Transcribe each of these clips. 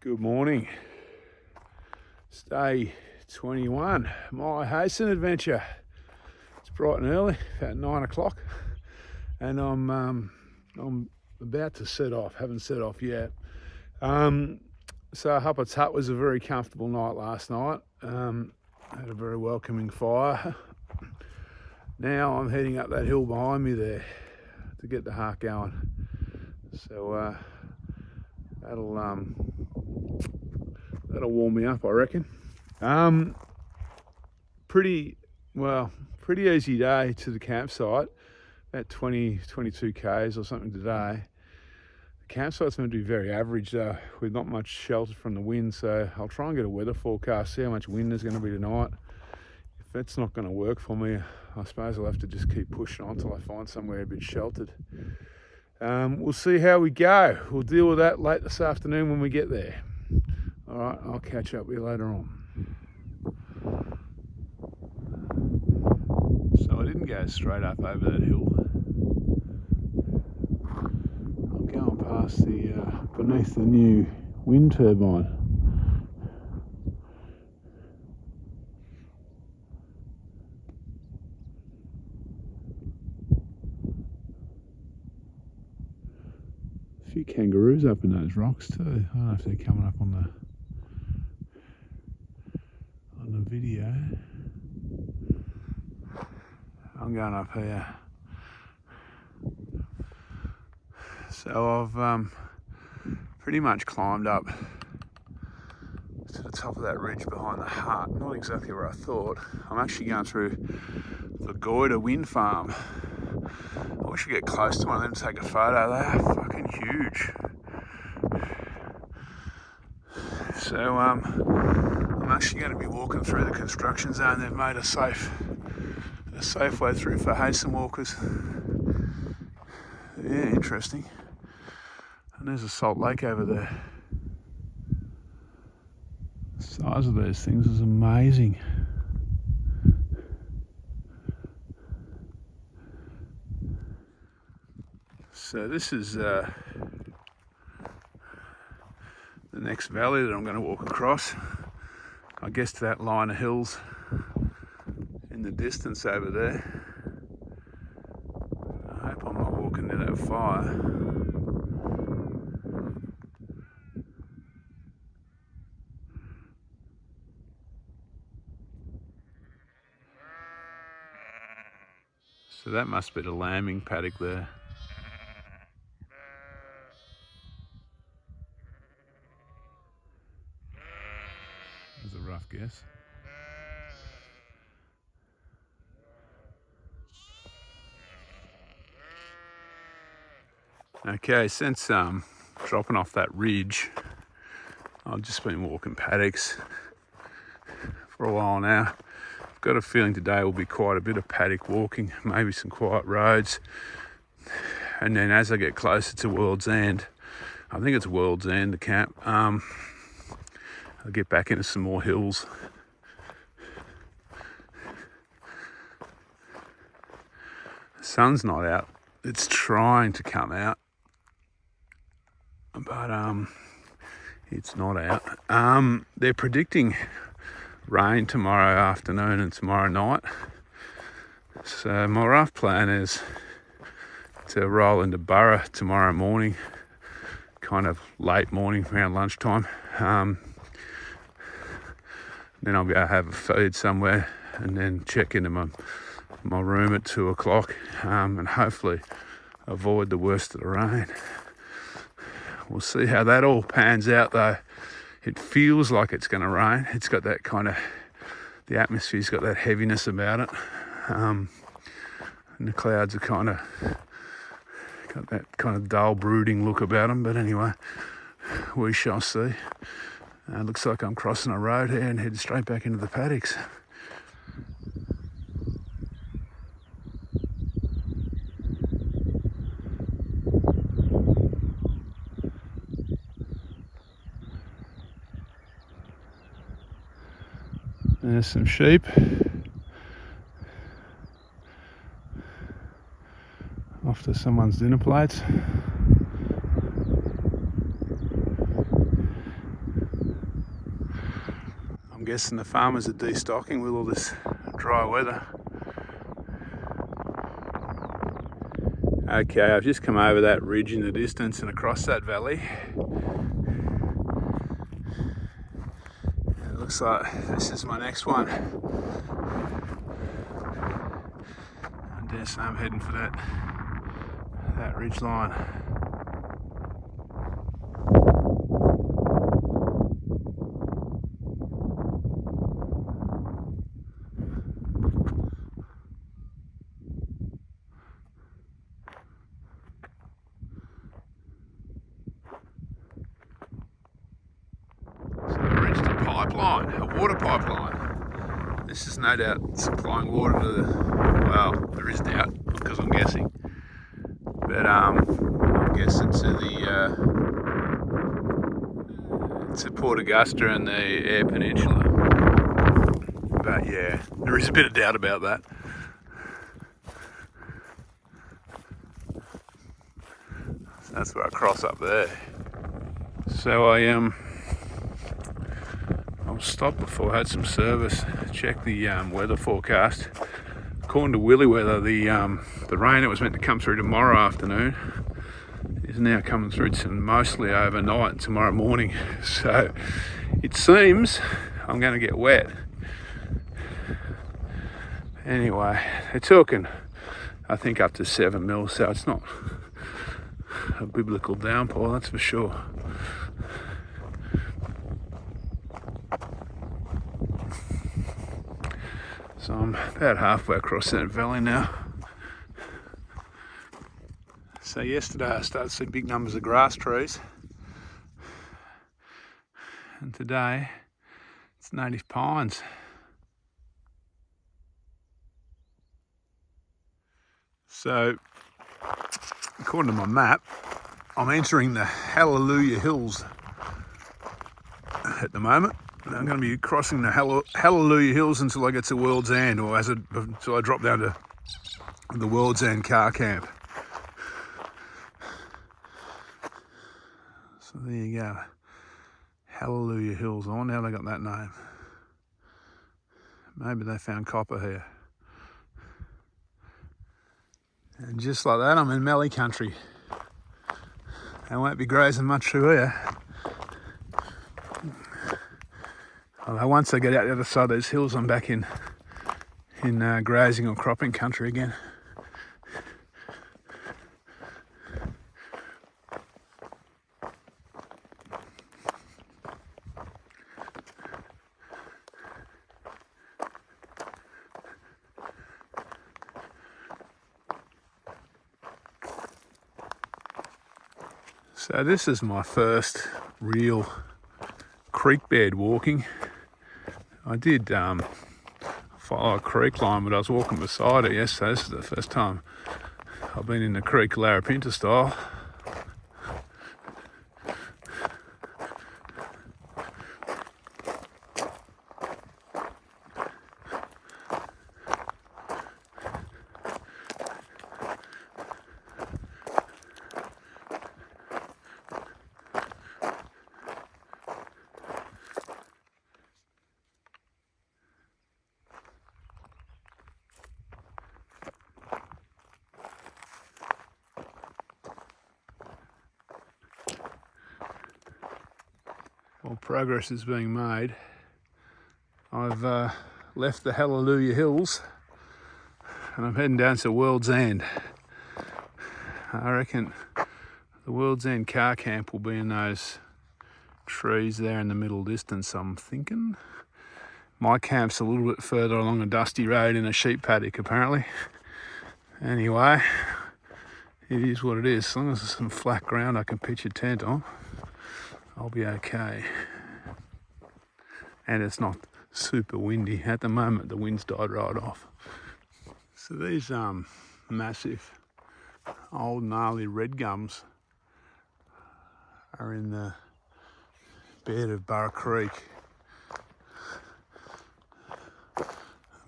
Good morning. It's day 21, my Heysen adventure. It's bright and early, about 9 o'clock, and I'm about to set off. Haven't set off yet. So Huppatz Hut was a very comfortable night last night. Had a very welcoming fire. Now I'm heading up that hill behind me there to get the heart going. So that'll warm me up, I reckon. Pretty easy day to the campsite, about 22 k's or something today. The campsite's meant to be very average though, with not much shelter from the wind, so I'll try and get a weather forecast, see how much wind there's going to be tonight. If that's not going to work for me, I suppose I'll have to just keep pushing on until I find somewhere a bit sheltered. We'll see how we go. We'll deal with that late this afternoon when we get there. All right, I'll catch up with you later on. So I didn't go straight up over that hill. I'm going past beneath the new wind turbine. A few kangaroos up in those rocks too. I don't know if they're coming up on the video. I'm going up here. So I've pretty much climbed up to the top of that ridge behind the hut. Not exactly where I thought. I'm actually going through the Goin wind farm. I wish I could get close to one of them to take a photo. They are fucking huge. So I'm actually going to be walking through the construction zone. They've made a safe way through for Heysen walkers. Yeah, interesting. And there's a salt lake over there. The size of those things is amazing. So this is the next valley that I'm going to walk across. I guess to that line of hills in the distance over there. I hope I'm not walking near that fire. So that must be the lambing paddock there. That's a rough guess. Okay, since dropping off that ridge, I've just been walking paddocks for a while now. I've got a feeling today will be quite a bit of paddock walking, maybe some quiet roads. And then as I get closer to World's End, I think it's World's End, the camp, I'll get back into some more hills. The sun's not out. It's trying to come out, but it's not out. They're predicting rain tomorrow afternoon and tomorrow night. So my rough plan is to roll into Borough tomorrow morning, kind of late morning around lunchtime. Then I'll go have a feed somewhere and then check into my room at 2 o'clock and hopefully avoid the worst of the rain. We'll see how that all pans out though. It feels like it's going to rain. It's got that kind of, the atmosphere's got that heaviness about it. And the clouds are kind of, got that kind of dull brooding look about them. But anyway, we shall see. Looks like I'm crossing a road here and heading straight back into the paddocks. There's some sheep. Off to someone's dinner plates. guessing the farmers are destocking with all this dry weather. Okay, I've just come over that ridge in the distance and across that valley. It looks like this is my next one. I dare say I'm heading for that ridge line. Pipeline, a water pipeline. This is no doubt supplying water to the, well, there is doubt because I'm guessing, but I'm guessing to Port Augusta and the Eyre Peninsula. But yeah, there is a bit of doubt about that. That's where I cross up there. So I stopped before I had some service, check the weather forecast. According to Willy Weather, the rain that was meant to come through tomorrow afternoon is now coming through mostly overnight tomorrow morning. So it seems I'm going to get wet. Anyway, they're talking, I think, up to 7 mil, so it's not a biblical downpour, that's for sure. So I'm about halfway across that valley now. So yesterday I started to see big numbers of grass trees, and today it's native pines. So according to my map, I'm entering the Hallelujah Hills at the moment. I'm going to be crossing the Hallelujah Hills until I get to World's End, or until I drop down to the World's End car camp. So there you go, Hallelujah Hills. I wonder how they got that name. Maybe they found copper here. And just like that, I'm in Mallee country. I won't be grazing much through here. Although once I get out the other side of those hills, I'm back in grazing or cropping country again. So this is my first real creek bed walking. I did follow a creek line, but I was walking beside it yesterday. This is the first time I've been in the creek Larapinta style. While progress is being made, I've left the Hallelujah Hills and I'm heading down to World's End. I reckon the World's End car camp will be in those trees there in the middle distance, I'm thinking. My camp's a little bit further along a dusty road in a sheep paddock, apparently. Anyway, it is what it is. As long as there's some flat ground I can pitch a tent on, I'll be okay. And it's not super windy. At the moment, the wind's died right off. So these massive old gnarly red gums are in the bed of Burra Creek.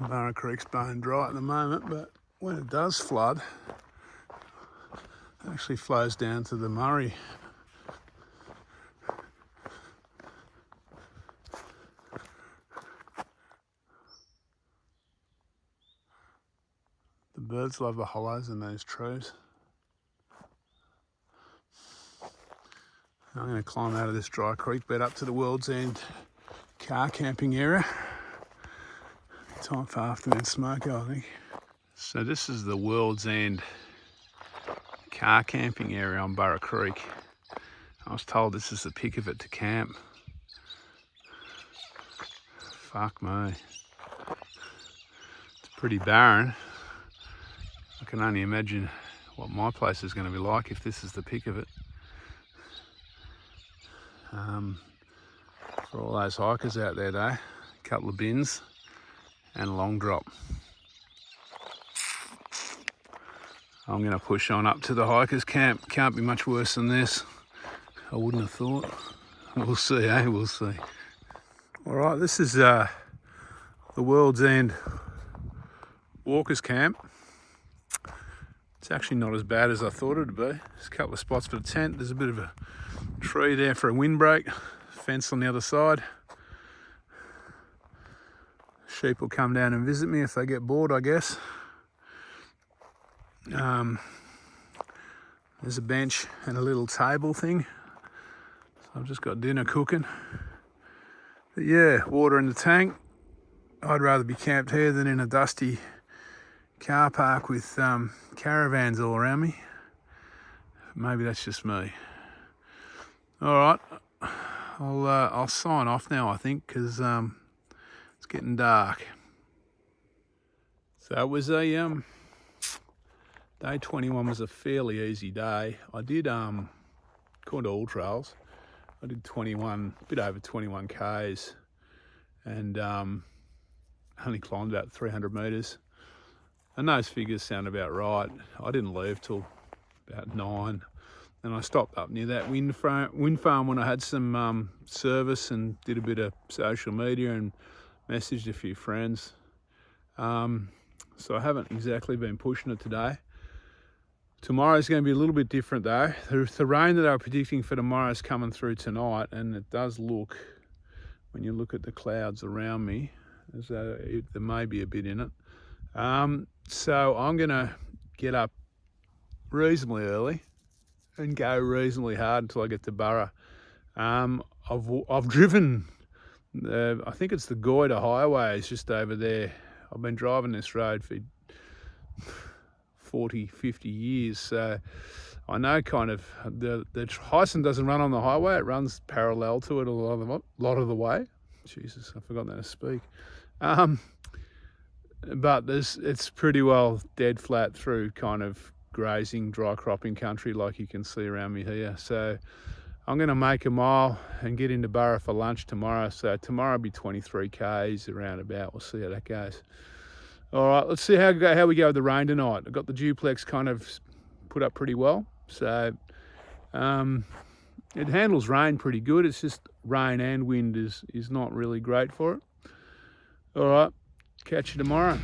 Burra Creek's bone dry at the moment, but when it does flood, it actually flows down to the Murray. Birds love the hollows in those trees. I'm going to climb out of this dry creek bed up to the World's End car camping area. Time for afternoon smoke, I think. So this is the World's End car camping area on Burra Creek. I was told this is the pick of it to camp. Fuck me. It's pretty barren. I can only imagine what my place is going to be like if this is the pick of it. For all those hikers out there though, a couple of bins and a long drop. I'm going to push on up to the hikers camp. Can't be much worse than this. I wouldn't have thought. We'll see, eh? We'll see. All right, this is the World's End walkers camp. It's actually not as bad as I thought it would be. There's a couple of spots for the tent. There's a bit of a tree there for a windbreak. Fence on the other side. Sheep will come down and visit me if they get bored, I guess. There's a bench and a little table thing. So I've just got dinner cooking. But yeah, water in the tank. I'd rather be camped here than in a dusty car park with caravans all around me. Maybe that's just me. All right, I'll sign off now, I think, because it's getting dark. So it was a day 21 was a fairly easy day. I did according to All Trails, I did 21, a bit over 21 k's, and only climbed about 300 metres. And those figures sound about right. I didn't leave till about 9. And I stopped up near that wind farm when I had some service and did a bit of social media and messaged a few friends. So I haven't exactly been pushing it today. Tomorrow's going to be a little bit different though. The rain that I was predicting for tomorrow is coming through tonight, and it does look, when you look at the clouds around me, as though there may be a bit in it. So I'm going to get up reasonably early and go reasonably hard until I get to Burra. I've driven, I think it's the Goin highway, it's just over there. I've been driving this road for 40, 50 years, so I know kind of, the Heysen doesn't run on the highway, it runs parallel to it a lot of the way. Jesus, I've forgotten how to speak. But it's pretty well dead flat through kind of grazing, dry cropping country like you can see around me here. So I'm going to make a mile and get into Burra for lunch tomorrow. So tomorrow will be 23 k's around about. We'll see how that goes. All right, let's see how we go with the rain tonight. I've got the duplex kind of put up pretty well. So it handles rain pretty good. It's just rain and wind is not really great for it. All right, catch you tomorrow.